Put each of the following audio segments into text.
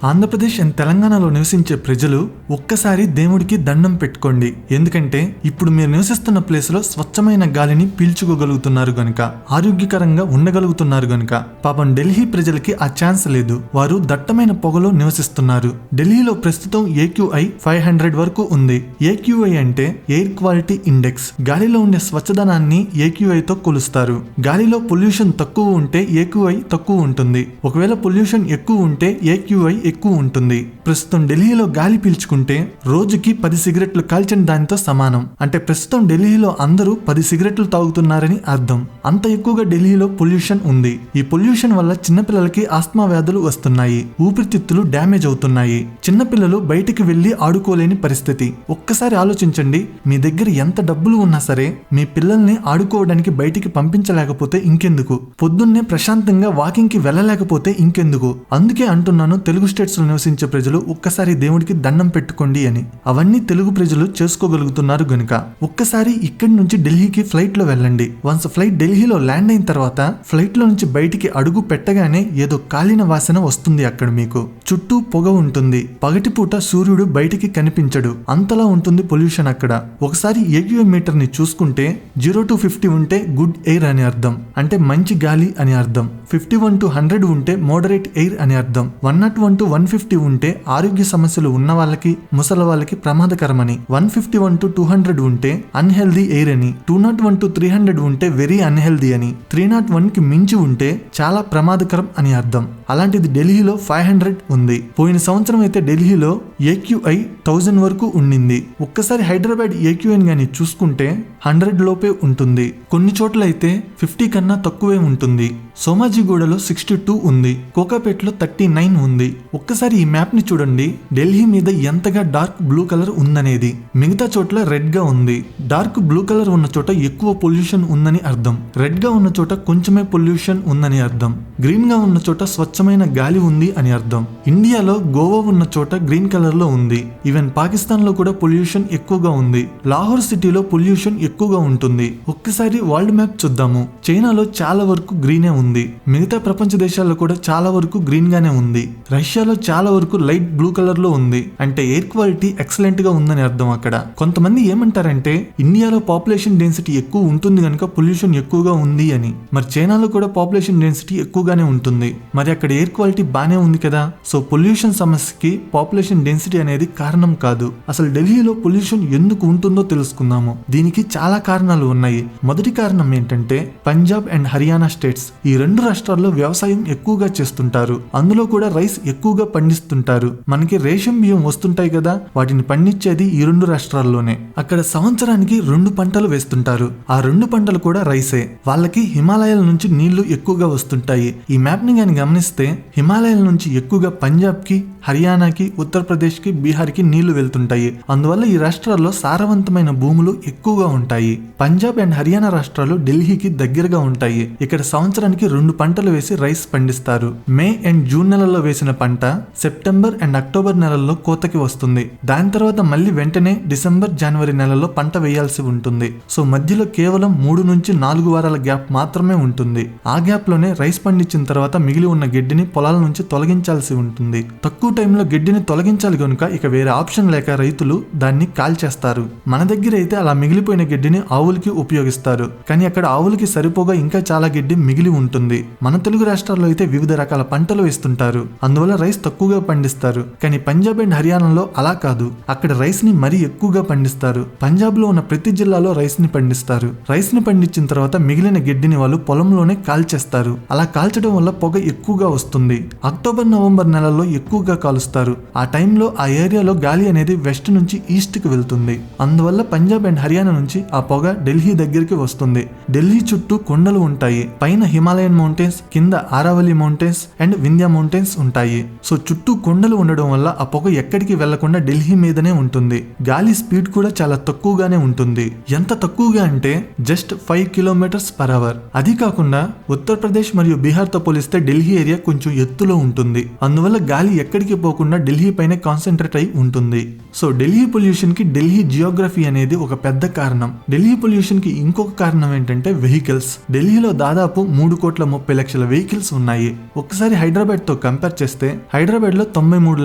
Andhra Pradesh and తెలంగాణలో నివసించే ప్రజలు ఒక్కసారి దేవుడికి దండం పెట్టుకోండి. ఎందుకంటే ఇప్పుడు మీరు నివసిస్తున్న ప్లేస్ లో స్వచ్ఛమైన గాలిని పీల్చుకోగలుగుతున్నారు గనుక, ఆరోగ్యకరంగా ఉండగలుగుతున్నారు గనుక. పాపం ఢిల్లీ ప్రజలకి ఆ ఛాన్స్ లేదు. వారు దట్టమైన పొగలో నివసిస్తున్నారు. ఢిల్లీలో ప్రస్తుతం AQI 500 వరకు ఉంది. AQI అంటే ఎయిర్ క్వాలిటీ ఇండెక్స్. గాలిలో ఉండే స్వచ్ఛదనాన్ని AQI తో కొలుస్తారు. గాలిలో పొల్యూషన్ తక్కువ ఉంటే AQI తక్కువ ఉంటుంది. ఒకవేళ పొల్యూషన్ ఎక్కువ ఉంటే AQI ఎక్కువ ఉంటుంది. ప్రస్తుతం ఢిల్లీలో గాలి పీల్చుకుంటే రోజుకి 10 సిగరెట్లు కాల్చిన దానితో సమానం. అంటే ప్రస్తుతం ఢిల్లీలో అందరూ 10 సిగరెట్లు తాగుతున్నారని అర్థం. అంత ఎక్కువగా ఢిల్లీలో పొల్యూషన్ ఉంది. ఈ పొల్యూషన్ వల్ల చిన్నపిల్లలకి ఆస్మా వ్యాధులు వస్తున్నాయి. ఊపిరితిత్తులు డ్యామేజ్ అవుతున్నాయి. చిన్నపిల్లలు బయటికి వెళ్లి ఆడుకోలేని పరిస్థితి. ఒక్కసారి ఆలోచించండి, మీ దగ్గర ఎంత డబ్బులు ఉన్నా సరే మీ పిల్లల్ని ఆడుకోవడానికి బయటికి పంపించలేకపోతే ఇంకెందుకు? పొద్దున్నే ప్రశాంతంగా వాకింగ్ కి వెళ్ళలేకపోతే ఇంకెందుకు? అందుకే అంటున్నాను, తెలుగు స్టేట్స్ లో నివసించే ప్రజలు ఒక్కసారి దేవుడికి దండం పెట్టుకోండి అని. అవన్నీ తెలుగు ప్రజలు చేసుకోగలుగుతున్నారు గనుక. ఒక్కసారి ఇక్కడి నుంచి ఢిల్లీకి ఫ్లైట్ లో వెళ్ళండి. వన్స్ ఫ్లైట్ ఢిల్లీలో ల్యాండ్ అయిన తర్వాత ఫ్లైట్ లో నుంచి బయటికి అడుగు పెట్టగానే ఏదో కాలిన వాసన వస్తుంది. అక్కడ మీకు చుట్టూ పొగ ఉంటుంది. పగటిపూట సూర్యుడు బయటికి కనిపించడు. అంతలా ఉంటుంది పొల్యూషన్ అక్కడ. ఒకసారి AQI మీటర్ ని చూసుకుంటే 0 to 50 ఉంటే గుడ్ ఎయిర్ అని అర్థం, అంటే మంచి గాలి అని అర్థం. 51 to 100 ఉంటే మోడరేట్ ఎయిర్ అని అర్థం. 101 to 150 ఉంటే ఆరోగ్య సమస్యలు ఉన్న వాళ్ళకి, ముసలి వాళ్ళకి ప్రమాదకరమని. 151 to 200 ఉంటే అన్హెల్దీ ఎయిర్ అని. 201 to 300 ఉంటే వెరీ అన్హెల్దీ అని. 301 కి మించి ఉంటే చాలా ప్రమాదకరం అని అర్థం. అలాంటిది ఢిల్లీలో 500 ఉంది. పోయిన సంవత్సరం అయితే ఢిల్లీలో AQI 1000 వరకు ఉండింది. ఒక్కసారి హైదరాబాద్ AQI గాని చూసుకుంటే 100 లోపే ఉంటుంది. కొన్ని చోట్ల అయితే 50 కన్నా తక్కువే ఉంటుంది. సోమాజిగూడలో 62 ఉంది. కోకాపేటలో 39 ఉంది. ఒక్కసారి ఈ మ్యాప్ ని చూడండి, ఢిల్లీ మీద ఎంతగా డార్క్ బ్లూ కలర్ ఉందనేది. మిగతా చోట్ల రెడ్ గా ఉంది. డార్క్ బ్లూ కలర్ ఉన్న చోట ఎక్కువ పొల్యూషన్ ఉందని అర్థం. రెడ్ గా ఉన్న చోట కొంచెమే పొల్యూషన్ ఉందని అర్థం. గ్రీన్ గా ఉన్న చోట స్వచ్ఛమైన గాలి ఉంది అని అర్థం. ఇండియాలో గోవా ఉన్న చోట గ్రీన్ కలర్ లో ఉంది. ఈవెన్ పాకిస్తాన్ లో కూడా పొల్యూషన్ ఎక్కువగా ఉంది. లాహోర్ సిటీలో పొల్యూషన్ ఎక్కువగా ఉంటుంది. ఒక్కసారి వరల్డ్ మ్యాప్ చూద్దాము. చైనాలో చాలా వరకు గ్రీనే ఉంది. మిగతా ప్రపంచ దేశాల్లో కూడా చాలా వరకు గ్రీన్ గానే ఉంది. రష్యాలో చాలా వరకు లైట్ బ్లూ కలర్ లో ఉంది. అంటే ఎయిర్ క్వాలిటీ ఎక్సలెంట్ గా ఉందని అర్థం. అక్కడ కొంతమంది ఏమంటారంటే ఇండియాలో పాపులేషన్ డెన్సిటీ ఎక్కువ ఉంటుంది కనుక పొల్యూషన్ ఎక్కువగా ఉంది అని. మరి చైనాలో కూడా పాపులేషన్ డెన్సిటీ ఎక్కువగానే ఉంటుంది. మరి అక్కడ ఎయిర్ క్వాలిటీ బానే ఉంది కదా. సో పొల్యూషన్ సమస్యకి పాపులేషన్ డెన్సిటీ అనేది కారణం కాదు. అసలు ఢిల్లీలో పొల్యూషన్ ఎందుకు ఉంటుందో తెలుసుకుందాము. దీనికి చాలా కారణాలు ఉన్నాయి. మొదటి కారణం ఏంటంటే పంజాబ్ అండ్ హర్యానా స్టేట్స్. ఈ రెండు రాష్ట్రాల్లో వ్యవసాయం ఎక్కువగా చేస్తుంటారు. అందులో కూడా రైస్ ఎక్కువగా పండిస్తుంటారు. మనకి రేషన్ బియ్యం వస్తుంటాయి కదా, వాటిని పండించేది ఈ రెండు రాష్ట్రాల్లోనే. అక్కడ సంవత్సరానికి 2 పంటలు వేస్తుంటారు. ఆ 2 పంటలు కూడా రైసే. వాళ్ళకి హిమాలయాల నుంచి నీళ్లు ఎక్కువగా వస్తుంటాయి. ఈ మ్యాప్ ని గాని గమనిస్తే హిమాలయాల నుంచి ఎక్కువగా పంజాబ్ కి, హర్యానాకి, ఉత్తరప్రదేశ్ కి, బీహార్ కి నీళ్లు వెళ్తుంటాయి. అందువల్ల ఈ రాష్ట్రాల్లో సారవంతమైన భూములు ఎక్కువగా ఉంటాయి. పంజాబ్ అండ్ హర్యానా రాష్ట్రాలు ఢిల్లీకి దగ్గరగా ఉంటాయి. ఇక్కడ సంవత్సరానికి 2 పంటలు వేసి రైస్ పండిస్తారు. మే అండ్ జూన్ నెలల్లో వేసిన పంట సెప్టెంబర్ అండ్ అక్టోబర్ నెలల్లో కోతకి వస్తుంది. దాని తర్వాత మళ్ళీ వెంటనే డిసెంబర్, జనవరి నెలల్లో పంట వేయాల్సి ఉంటుంది. సో మధ్యలో కేవలం 3 నుంచి 4 వారాల గ్యాప్ మాత్రమే ఉంటుంది. ఆ గ్యాప్ లోనే రైస్ పండించిన తర్వాత మిగిలి ఉన్న గడ్డిని పొలాల నుంచి తొలగించాల్సి ఉంటుంది. తక్కువ టైంలో గడ్డిని తొలగించాలి కనుక ఇక వేరే ఆప్షన్ లేక రైతులు దాన్ని కాల్చేస్తారు. మన దగ్గర అయితే అలా మిగిలిపోయిన గడ్డిని ఆవులకి ఉపయోగిస్తారు. కానీ అక్కడ ఆవులకి సరిపోగా ఇంకా చాలా గడ్డి మిగిలి ఉంటుంది. మన తెలుగు రాష్ట్రాల్లో అయితే వివిధ రకాల పంటలు వేస్తుంటారు. అందువల్ల రైస్ తక్కువగా పండిస్తారు. కానీ పంజాబ్ అండ్ హర్యానాలో అలా కాదు. అక్కడ రైస్ ని మరీ ఎక్కువగా పండిస్తారు. పంజాబ్ లో ఉన్న ప్రతి జిల్లాలో రైస్ ని పండిస్తారు. రైస్ ని పండించిన తర్వాత మిగిలిన గడ్డిని వాళ్ళు పొలంలోనే కాల్చేస్తారు. అలా కాల్చడం వల్ల పొగ ఎక్కువగా వస్తుంది. అక్టోబర్, నవంబర్ నెలల్లో ఎక్కువగా కాలుస్తారు. ఆ టైంలో ఆ ఏరియాలో గాలి అనేది వెస్ట్ నుంచి ఈస్ట్ కి వెళ్తుంది. అందువల్ల పంజాబ్ అండ్ హర్యానా నుంచి ఆ పొగ ఢిల్లీ దగ్గరికి వస్తుంది. ఢిల్లీ చుట్టూ కొండలు ఉంటాయి. పైన హిమాలయన్ మౌంటైన్స్, కింద Aravalli mountains and Vindhya mountains ఉంటాయి. సో చుట్టూ కొండలు ఉండడం వల్ల ఆ పొగ ఎక్కడికి వెళ్లకుండా ఢిల్లీ మీదనే ఉంటుంది. గాలి స్పీడ్ కూడా చాలా తక్కువగానే ఉంటుంది. ఎంత తక్కువగా అంటే జస్ట్ 5 km/h. అది కాకుండా ఉత్తరప్రదేశ్ మరియు బీహార్ తో పోలిస్తే ఢిల్లీ ఏరియా కొంచెం ఎత్తులో ఉంటుంది. అందువల్ల గాలి ఎక్కడికి పోకుండా ఢిల్లీ పైన కాన్సన్ట్రేట్ అయి ఉంటుంది. సో ఢిల్లీ పొల్యూషన్ కి ఢిల్లీ జియోగ్రఫీ అనేది ఒక పెద్ద కారణం. ఢిల్లీ పొల్యూషన్ కి ఇంకొక కారణం ఏంటంటే వెహికల్స్. ఢిల్లీలో దాదాపు 3,30,00,000 వెహికల్స్ ఉన్నాయి. ఒక్కసారి హైదరాబాద్ తో కంపేర్ చేస్తే హైదరాబాద్ లో 93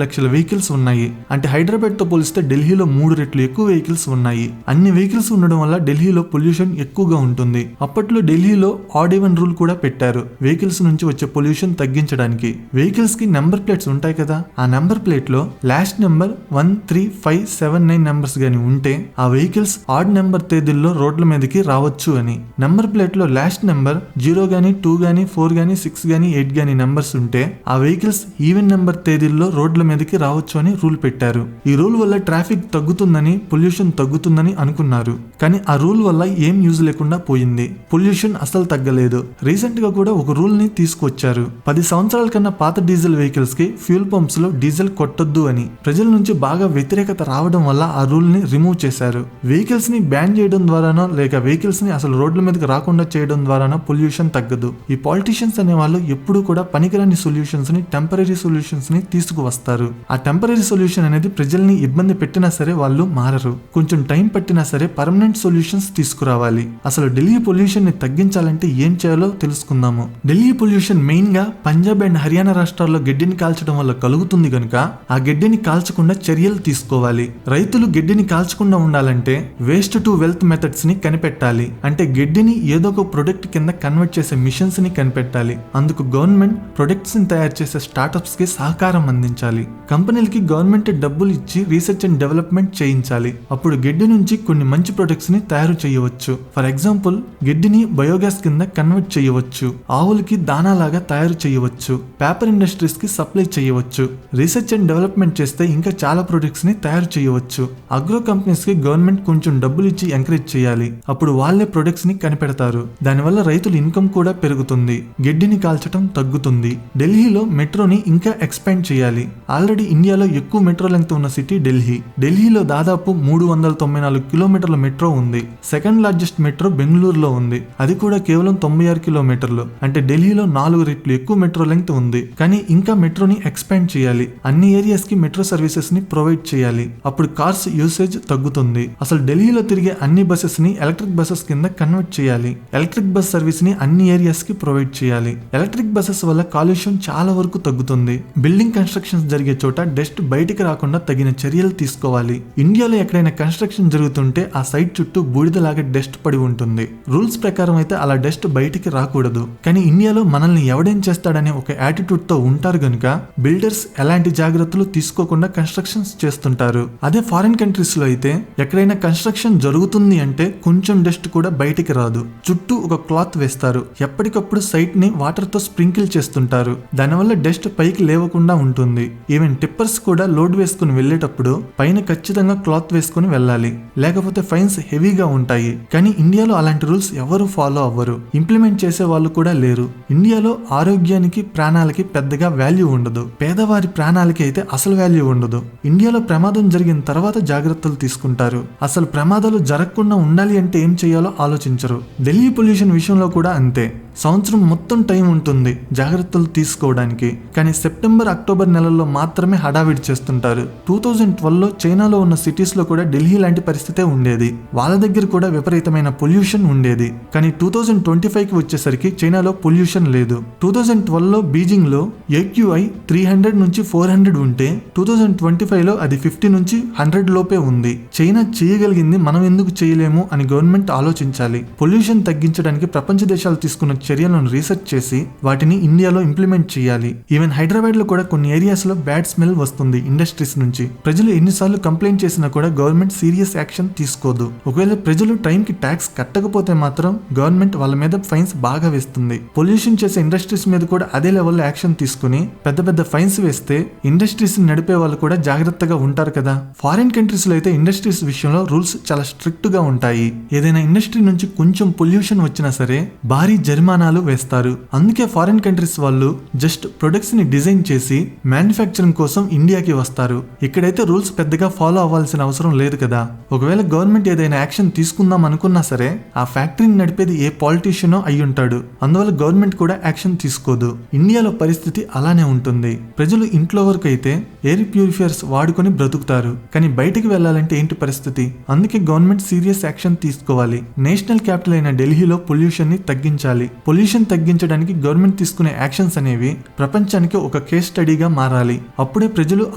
లక్షల వెహికల్స్ ఉన్నాయి. అంటే హైదరాబాద్ తో పోలిస్తే ఢిల్లీలో 3 రెట్లు ఎక్కువ వెహికల్స్ ఉన్నాయి. అన్ని వెహికల్స్ ఉండడం వల్ల ఢిల్లీలో పొల్యూషన్ ఎక్కువగా ఉంటుంది. అప్పట్లో ఢిల్లీలో ఆడ్ ఈవెన్ రూల్ కూడా పెట్టారు వెహికల్స్ నుంచి వచ్చే పొల్యూషన్ తగ్గించడానికి. వెహికల్స్ కి నెంబర్ ప్లేట్స్ ఉంటాయి కదా, ఆ నెంబర్ ప్లేట్ లో లాస్ట్ నెంబర్ 13579 నెంబర్స్ గాని ఉంటే ఆ వెహికల్స్ ఆడ్ నెంబర్ తేదీల్లో రోడ్ల మీదకి రావచ్చు అని. నెంబర్ ప్లేట్ లో లాస్ట్ నెంబర్ 0 గానీ 2 గానీ 4 గానీ 6 గానీ 8 గానీ నెంబర్స్ ఉంటే ఆ వెహికల్స్ ఈవెన్ నెంబర్ తేదీల్లో రోడ్ల మీదకి రావచ్చు అని రూల్ పెట్టారు. ఈ రూల్ వల్ల ట్రాఫిక్ తగ్గుతుందని, పొల్యూషన్ తగ్గుతుందని అనుకున్నారు. కానీ ఆ రూల్ వల్ల ఏం యూజ్ లేకుండా పోయింది. పొల్యూషన్ అసలు తగ్గలేదు. రీసెంట్ గా కూడా ఒక రూల్ ని తీసుకొచ్చారు. 10 సంవత్సరాల కన్నా పాత డీజిల్ వెహికల్స్ కి ఫ్యూల్ పంప్స్ లో డీజిల్ కొట్టొద్దు అని. ప్రజల నుంచి బాగా వ్యతిరేకత రావడం వల్ల ఆ రూల్ ని రిమూవ్ చేశారు. వెహికల్స్ ని బ్యాన్ చేయడం ద్వారానో లేక వెహికల్స్ ని అసలు రోడ్ల మీదకి రాకుండా చేయడం ద్వారానో పొల్యూషన్ తగ్గదు. ఈ పాలిటిషియన్స్ అనే వాళ్ళు ఎప్పుడు కూడా పనికిరాని సొల్యూషన్స్ ని, టెంపరీ సొల్యూషన్స్ ని తీసుకువస్తారు. ఆ టెంపరీ సొల్యూషన్ అనేది ప్రజల్ని ఇబ్బంది పెట్టినా సరే వాళ్ళు మారరు. కొంచెం టైం పట్టినా సరే పర్మనెంట్ సొల్యూషన్స్ తీసుకురావాలి. అసలు ఢిల్లీ పొల్యూషన్ ని తగ్గించాలంటే ఏం చేయాలో తెలుసుకుందాము. ఢిల్లీ పొల్యూషన్ మెయిన్ గా పంజాబ్ అండ్ హర్యానా రాష్ట్రాల్లో గడ్డిని కాల్చడం వల్ల కలుగుతుంది కనుక ఆ గడ్డిని కాల్చకుండా చర్యలు తీసుకోవాలి. రైతులు గడ్డిని కాల్చకుండా ఉండాలంటే వేస్ట్ టు వెల్త్ మెథడ్స్ ని కనిపెట్టాలి. అంటే గడ్డిని ఏదో ఒక ప్రొడక్ట్ కింద కన్వర్ట్ చేసే మిషన్స్ ని కనిపెట్టాలి. అందుకు గవర్నమెంట్ ప్రొడక్ట్స్ ని తయారు చేసే స్టార్టప్స్ కి సహకారం అందించాలి. కంపెనీలకి గవర్నమెంట్ డబ్బులు ఇచ్చి రీసెర్చ్ అండ్ డెవలప్మెంట్ చేయించాలి. అప్పుడు గడ్డి నుంచి కొన్ని మంచి ప్రొడక్ట్స్ ని తయారు చేయవచ్చు. ఫర్ ఎగ్జాంపుల్ గడ్డిని బయోగ్యాస్ కింద కన్వర్ట్ చేయవచ్చు. ఆవులకి దానాలాగా తయారు చేయవచ్చు. పేపర్ ఇండస్ట్రీస్ కి సప్లై చేయవచ్చు. రీసెర్చ్ అండ్ డెవలప్మెంట్ చేస్తే ఇంకా చాలా ప్రొడక్ట్స్ ని తయారు చేయవచ్చు. అగ్రో కంపెనీస్ కి గవర్నమెంట్ కొంచెం డబ్బులు ఇచ్చి ఎంకరేజ్ చేయాలి. అప్పుడు వాళ్ళే ప్రొడక్ట్స్ ని కనిపెడతారు. దానివల్ల రైతుల ఇన్కమ్ కూడా పెరుగుతుంది. గడ్డిని కాల్చడం తగ్గుతుంది. ఢిల్లీలో మెట్రోని ఇంకా ఎక్స్పాండ్ చేయాలి. ఆల్రెడీ ఇండియాలో ఎక్కువ మెట్రో లెంగ్త్ ఉన్న సిటీ ఢిల్లీ. ఢిల్లీలో దాదాపు 394 కిలోమీటర్ల మెట్రో ఉంది. సెకండ్ లార్జెస్ట్ మెట్రో బెంగళూరులో ఉంది. అది కూడా కేవలం 96 కిలోమీటర్లు. అంటే ఢిల్లీలో 4 రెట్లు ఎక్కువ మెట్రో లెంగ్త్ ఉంది. కానీ ఇంకా మెట్రోని ఎక్స్పాండ్ చేయాలి. అన్ని ఏరియాస్ కి మెట్రో సర్వీసెస్ ని ప్రొవైడ్ చేయాలి. అప్పుడు కార్స్ యూసేజ్ తగ్గుతుంది. అసలు ఢిల్లీలో తిరిగే అన్ని బస్సెస్ ని ఎలక్ట్రిక్ బస్సెస్ కింద కన్వర్ట్ చేయాలి. ఎలక్ట్రిక్ బస్ సర్వీస్ ని అన్ని ఏరియాస్ కి ప్రొవైడ్ చేయాలి. ఎలక్ట్రిక్ బస్సెస్ వల్ల కాలుష్యం చాలా వరకు తగ్గుతుంది. బిల్డింగ్ కన్స్ట్రక్షన్స్ జరిగే చోట డస్ట్ బయటికి రాకుండా తగిన చర్యలు తీసుకోవాలి. ఇండియాలో ఎక్కడైనా కన్స్ట్రక్షన్ జరుగుతుంటే ఆ సైట్ చుట్టూ బూడిదలాగా డస్ట్ పడి ఉంటుంది. రూల్స్ ప్రకారం అయితే అలా డస్ట్ బయటికి రాకూడదు. కానీ ఇండియాలో మనల్ని ఎవడేం చేస్తాడనే ఒక యాటిట్యూడ్ తో ఉంటారు గనుక బిల్డర్స్ ఎలాంటి జాగ్రత్తలు తీసుకోకుండా కన్స్ట్రక్షన్స్ చేస్తుంటారు. అదే ఫారిన్ కంట్రీస్ లో అయితే ఎక్కడైనా కన్స్ట్రక్షన్ జరుగుతుంది అంటే కొంచెం డస్ట్ కూడా బయటికి రాదు. చుట్టూ ఒక క్లాత్ వేస్తారు. ఎప్పటికప్పుడు సైట్ ని వాటర్ తో స్ప్రింకిల్ చేస్తుంటారు. దానివల్ల డస్ట్ పైకి లేవకుండా ఉంటుంది. ఈవెన్ టిప్పర్స్ కూడా లోడ్ వేసుకుని వెళ్లేటప్పుడు పైన ఖచ్చితంగా క్లాత్ వేసుకుని వెళ్ళాలి. లేకపోతే ఫైన్స్ హెవీగా ఉంటాయి. కానీ ఇండియాలో అలాంటి రూల్స్ ఎవరు ఫాలో అవ్వరు. ఇంప్లిమెంట్ చేసే వాళ్ళు కూడా లేరు. ఇండియాలో ఆరోగ్యానికి, ప్రాణాలకి పెద్దగా వాల్యూ ఉండదు. పేదవారి ప్రాణాలకి అయితే అసలు వాల్యూ ఉండదు. ఇండియాలో ప్రమాదం జరిగిన తర్వాత జాగ్రత్తలు తీసుకుంటారు. అసలు ప్రమాదాలు జరగకుండా ఉండాలి అంటే ఏం చేయాలో ఆలోచించరు. ఢిల్లీ పొల్యూషన్ విషయంలో కూడా అంతే. సంవత్సరం మొత్తం టైం ఉంటుంది జాగ్రత్తలు తీసుకోవడానికి. కానీ సెప్టెంబర్, అక్టోబర్ నెలల్లో మాత్రమే హడావిడి చేస్తుంటారు. 2012లో చైనాలో ఉన్న సిటీస్ లో కూడా ఢిల్లీ లాంటి పరిస్థితే ఉండేది. వాళ్ళ దగ్గర కూడా విపరీతమైన పొల్యూషన్ ఉండేది. కానీ 2025కి వచ్చేసరికి చైనాలో పొల్యూషన్ లేదు. 2012లో బీజింగ్ లో AQI 300 నుంచి 400 ఉంటే 2025లో అది 50 నుంచి 100 లోపే ఉంది. చైనా చేయగలిగింది మనం ఎందుకు చేయలేము అని గవర్నమెంట్ ఆలోచించాలి. పొల్యూషన్ తగ్గించడానికి ప్రపంచ దేశాలు తీసుకున్న చర్యలను రీసెర్చ్ చేసి వాటిని ఇండియాలో ఇంప్లిమెంట్ చేయాలి. ఈవెన్ హైదరాబాద్ లో కూడా కొన్ని ఏరియాస్ లో బ్యాడ్ స్మెల్ వస్తుంది ఇండస్ట్రీస్ నుంచి. ప్రజలు ఎన్నిసార్లు కంప్లైంట్ చేసినా కూడా గవర్నమెంట్ సీరియస్ యాక్షన్ తీసుకోదు. ఒకవేళ ప్రజలు టైం కి ట్యాక్స్ కట్టకపోతే మాత్రం గవర్నమెంట్ వాళ్ళ మీద ఫైన్స్ బాగా వేస్తుంది. పొల్యూషన్ చేసే ఇండస్ట్రీస్ మీద కూడా అదే లెవెల్లో యాక్షన్ తీసుకుని పెద్ద పెద్ద ఫైన్స్ వేస్తే ఇండస్ట్రీస్ నడిపే వాళ్ళు కూడా జాగ్రత్తగా ఉంటారు కదా. ఫారిన్ కంట్రీస్ లో అయితే ఇండస్ట్రీస్ విషయంలో రూల్స్ చాలా స్ట్రిక్ట్ గా ఉంటాయి. ఏదైనా ఇండస్ట్రీ నుంచి కొంచెం పొల్యూషన్ వచ్చినా సరే భారీ జరిమానా జరిమానాలు వేస్తారు. అందుకే ఫారిన్ కంట్రీస్ వాళ్ళు జస్ట్ ప్రొడక్ట్స్ ని డిజైన్ చేసి మ్యానుఫ్యాక్చరింగ్ కోసం ఇండియాకి వస్తారు. ఇక్కడైతే రూల్స్ పెద్దగా ఫాలో అవ్వాల్సిన అవసరం లేదు కదా. ఒకవేళ గవర్నమెంట్ ఏదైనా యాక్షన్ తీసుకుందాం అనుకున్నా సరే ఆ ఫ్యాక్టరీని నడిపేది ఏ పాలిటీషియనో అయి ఉంటాడు. అందువల్ల గవర్నమెంట్ కూడా యాక్షన్ తీసుకోదు. ఇండియాలో పరిస్థితి అలానే ఉంటుంది. ప్రజలు ఇంట్లో వరకు అయితే ఎయిర్ ప్యూరిఫైయర్స్ వాడుకొని బ్రతుకుతారు, కానీ బయటికి వెళ్లాలంటే ఏంటి పరిస్థితి? అందుకే గవర్నమెంట్ సీరియస్ యాక్షన్ తీసుకోవాలి. నేషనల్ క్యాపిటల్ అయిన ఢిల్లీలో పొల్యూషన్ ని తగ్గించాలి. పొల్యూషన్ తగ్గించడానికి గవర్నమెంట్ తీసుకునే యాక్షన్స్ అనేవి ప్రపంచానికి ఒక కేస్ స్టడీగా మారాలి. అప్పుడే ప్రజలు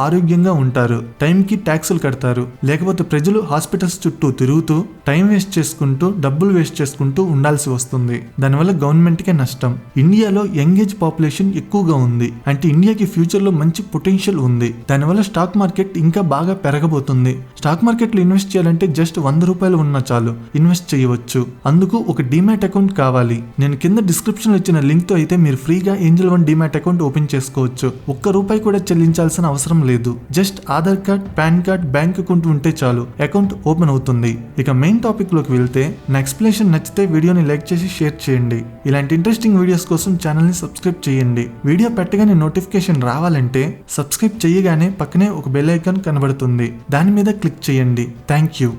ఆరోగ్యంగా ఉంటారు, టైంకి ట్యాక్సులు కడతారు. లేకపోతే ప్రజలు హాస్పిటల్స్ చుట్టూ తిరుగుతూ టైం వేస్ట్ చేసుకుంటూ డబ్బులు వేస్ట్ చేసుకుంటూ ఉండాల్సి వస్తుంది. దానివల్ల గవర్నమెంట్ కే నష్టం. ఇండియాలో యంగ్ ఏజ్ పాపులేషన్ ఎక్కువగా ఉంది, అంటే ఇండియాకి ఫ్యూచర్ లో మంచి పొటెన్షియల్ ఉంది. దానివల్ల స్టాక్ మార్కెట్ ఇంకా బాగా పెరగబోతుంది. స్టాక్ మార్కెట్ లో ఇన్వెస్ట్ చేయాలంటే జస్ట్ 100 రూపాయలు ఉన్నా చాలు ఇన్వెస్ట్ చేయవచ్చు. అందుకు ఒక డిమాట్ అకౌంట్ కావాలి. నేను కింద డిస్క్రిప్షన్ లో ఇచ్చిన లింక్ తో అయితే మీరు ఫ్రీగా Angel one demat account open చేసుకోవచ్చు. ₹1 కూడా చెల్లించాల్సిన అవసరం లేదు. Just Aadhaar card, pan card, bank account ఉంటే చాలు అకౌంట్ ఓపెన్ అవుతుంది. ఇక మెయిన్ టాపిక్ లోకి వెళ్తే, నా ఎక్స్ప్లెనేషన్ నచ్చితే వీడియోని లైక్ చేసి షేర్ చేయండి. ఇలాంటి ఇంట్రెస్టింగ్ వీడియోస్ కోసం ఛానల్ ని సబ్స్క్రైబ్ చేయండి. వీడియో పెట్టగానే నోటిఫికేషన్ రావాలంటే సబ్స్క్రైబ్ చేయగానే పక్కనే ఒక బెల్ ఐకాన్ కనబడుతుంది, దాని మీద క్లిక్ చేయండి. Thank you.